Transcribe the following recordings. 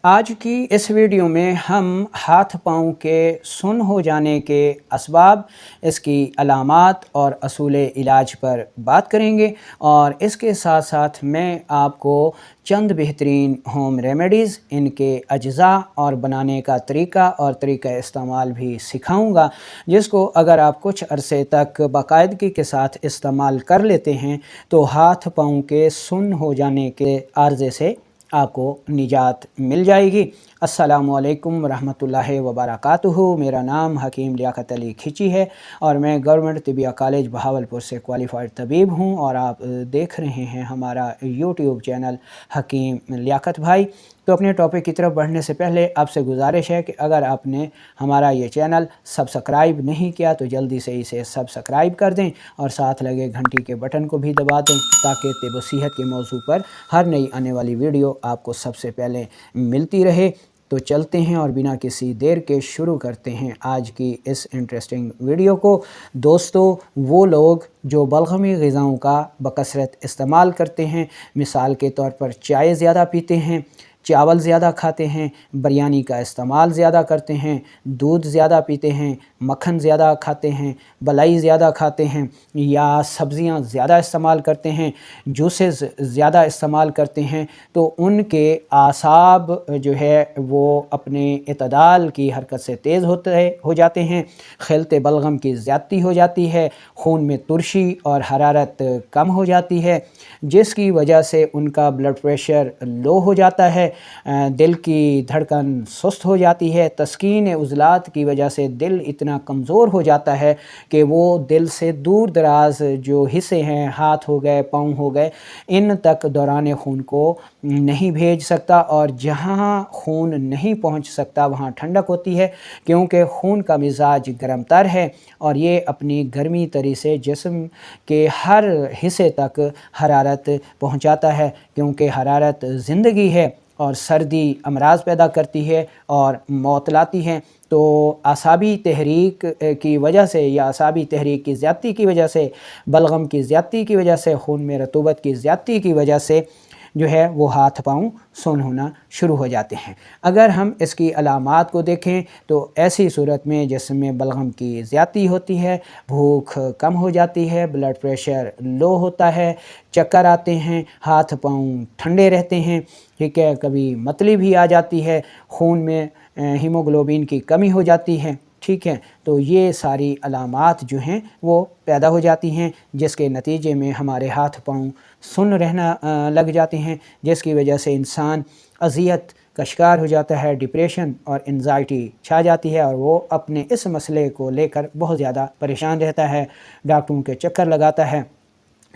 आज की इस वीडियो में हम हाथ पाँव के सुन्न हो जाने के असबाब, इसकी अलामात और असूल इलाज पर बात करेंगे और इसके साथ साथ मैं आपको चंद बेहतरीन होम रेमेडीज़, इनके अज्जा और बनाने का तरीका और तरीका इस्तेमाल भी सिखाऊंगा, जिसको अगर आप कुछ अरसे तक बाकायदगी के साथ इस्तेमाल कर लेते हैं तो हाथ पाँव के सुन्न हो जाने के आर्ज़े से आपको निजात मिल जाएगी। अस्सलामु अलैकुम रहमतुल्लाहि व बरकातुहू। मेरा नाम हकीम लियाकत अली खिची है और मैं गवर्नमेंट तिबिया कॉलेज बहावलपुर से क्वालिफाइड तबीब हूं और आप देख रहे हैं हमारा यूट्यूब चैनल हकीम लियाकत भाई। तो अपने टॉपिक की तरफ बढ़ने से पहले आपसे गुजारिश है कि अगर आपने हमारा ये चैनल सब्सक्राइब नहीं किया तो जल्दी से इसे सब्सक्राइब कर दें और साथ लगे घंटी के बटन को भी दबा दें ताकि तिब व सेहत के मौजू पर हर नई आने वाली वीडियो आपको सबसे पहले मिलती रहे। तो चलते हैं और बिना किसी देर के शुरू करते हैं आज की इस इंटरेस्टिंग वीडियो को। दोस्तों, वो लोग जो बलगमी ग़िज़ाओं का बकसरत इस्तेमाल करते हैं, मिसाल के तौर पर चाय ज़्यादा पीते हैं, चावल ज़्यादा खाते हैं, बिरयानी का इस्तेमाल ज़्यादा करते हैं, दूध ज़्यादा पीते हैं, मक्खन ज़्यादा खाते हैं, मलाई ज़्यादा खाते हैं या सब्ज़ियां ज़्यादा इस्तेमाल करते हैं, जूसेस ज़्यादा इस्तेमाल करते हैं, तो उनके आसाब जो है वो अपने इतदाल की हरकत से तेज़ हो जाते हैं, खिलते बलगम की ज़्यादती हो जाती है, खून में तुरशी और हरारत कम हो जाती है, जिसकी वजह से उनका ब्लड प्रेशर लो हो जाता है, दिल की धड़कन सुस्त हो जाती है, तस्कीन उज़लात की वजह से दिल इतना कमज़ोर हो जाता है कि वो दिल से दूर दराज जो हिस्से हैं, हाथ हो गए, पाँव हो गए, इन तक दौरान खून को नहीं भेज सकता और जहाँ खून नहीं पहुँच सकता वहाँ ठंडक होती है, क्योंकि खून का मिजाज गर्म तर है और ये अपनी गर्मी तरी से जिस्म के हर हिस्से तक हरारत पहुँचाता है, क्योंकि हरारत ज़िंदगी है और सर्दी अमराज पैदा करती है और मौत लाती है। तो आसाबी तहरीक की वजह से या आसाबी तहरीक की ज़्यादती की वजह से, बलगम की ज़्यादती की वजह से, खून में रतूबत की ज़्यादती की वजह से जो है वो हाथ पाँव सुन्न होना शुरू हो जाते हैं। अगर हम इसकी अलामात को देखें तो ऐसी सूरत में जिसमें बलगम की ज़्यादती होती है, भूख कम हो जाती है, ब्लड प्रेशर लो होता है, चक्कर आते हैं, हाथ पाँव ठंडे रहते हैं, ठीक है, कभी मतली भी आ जाती है, खून में हीमोग्लोबिन की कमी हो जाती है, ठीक है। तो ये सारी अलामात जो हैं वो पैदा हो जाती हैं, जिसके नतीजे में हमारे हाथ पाँव सुन्न रहना लग जाते हैं, जिसकी वजह से इंसान अज़ियत का शिकार हो जाता है, डिप्रेशन और एंजाइटी छा जाती है और वो अपने इस मसले को लेकर बहुत ज़्यादा परेशान रहता है, डॉक्टरों के चक्कर लगाता है,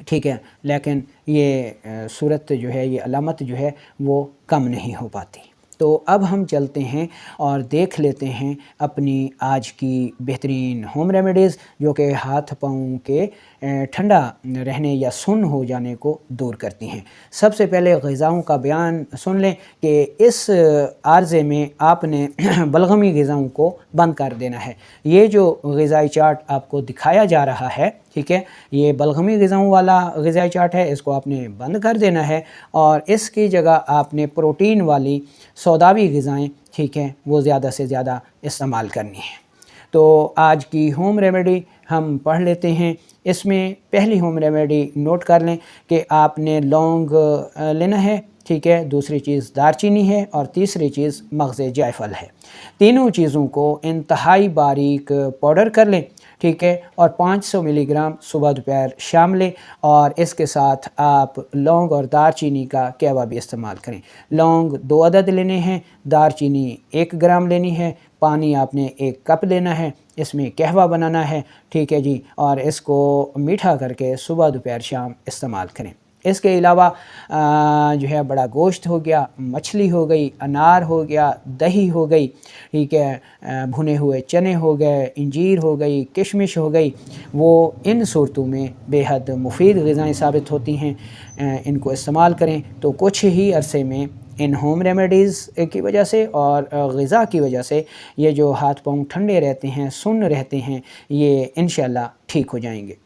ठीक है। लेकिन ये सूरत जो है, ये अलामत जो है वो कम नहीं हो पाती। तो अब हम चलते हैं और देख लेते हैं अपनी आज की बेहतरीन होम रेमेडीज़ जो कि हाथ पाँव के ठंडा रहने या सुन्न हो जाने को दूर करती हैं। सबसे पहले ग़िज़ाओं का बयान सुन लें कि इस आर्ज़े में आपने बलगमी ग़िज़ाओं को बंद कर देना है। ये जो ग़िज़ाई चार्ट आपको दिखाया जा रहा है, ठीक है, ये बलगमी ग़िज़ाओं वाला ग़िज़ाई चार्ट है, इसको आपने बंद कर देना है और इसकी जगह आपने प्रोटीन वाली सौदावी ग़िज़ाएँ, ठीक है, वो ज़्यादा से ज़्यादा इस्तेमाल करनी है। तो आज की होम रेमेडी हम पढ़ लेते हैं। इसमें पहली होम रेमेडी नोट कर लें कि आपने लौंग लेना है, ठीक है, दूसरी चीज़ दारचीनी है और तीसरी चीज़ मग़ज़ जायफल है। तीनों चीज़ों को इंतहाई बारीक पाउडर कर लें, ठीक है, और 500 मिलीग्राम सुबह दोपहर शाम लें और इसके साथ आप लौंग और दारचीनी का कहवा भी इस्तेमाल करें। लौंग 2 अदद लेने हैं, दारचीनी 1 ग्राम लेनी है, पानी आपने 1 कप लेना है, इसमें कहवा बनाना है, ठीक है जी, और इसको मीठा करके सुबह दोपहर शाम इस्तेमाल करें। इसके अलावा जो है बड़ा गोश्त हो गया, मछली हो गई, अनार हो गया, दही हो गई, ठीक है, भुने हुए चने हो गए, इंजीर हो गई, किशमिश हो गई, वो इन सूरतों में बेहद मुफीद ग़िज़ाएँ साबित होती हैं। इनको इस्तेमाल करें तो कुछ ही अरसे में इन होम रेमेडीज़ की वजह से और ग़िज़ा की वजह से ये जो हाथ पाँव ठंडे रहते हैं, सुन्न रहते हैं, ये इंशाअल्लाह ठीक हो जाएंगे।